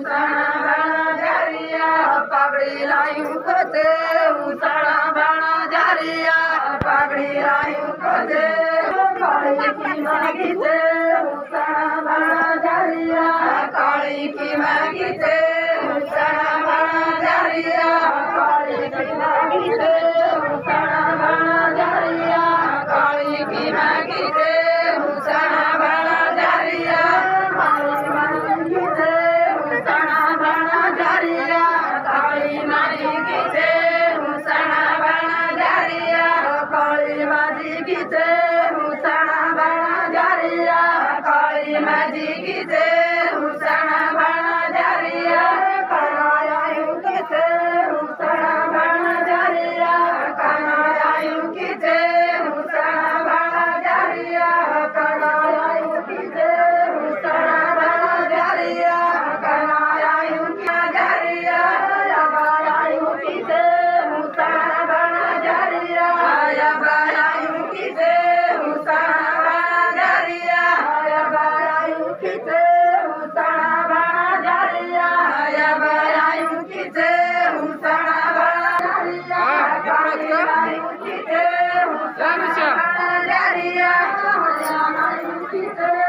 उसना बना जारिया पगड़ी लायूं कोते उसना बना जारिया पगड़ी लायूं कोते काली की मागी से उसना बना जारिया काली की मागी से उसना बना जारिया काली की मागी से उसना बना जारिया काली की मागी से उसना बना जारिया काली मागी से उसना बना जारिया काली मागी से उसना बना जारिया काली मागी से उसना बना जारिया कनायायु से उसना बना जारिया कनायायु से उसना बना जारिया कनायायु से उसना बना जारिया कनायायु जारिया याबायायु से उसना बना जारिया याबायायु से उसना बना जारिया याबायायु से उसना बना जारिया याबायायु से उसना बना जारिया याबायायु से उसना बना जारिया याबायायु से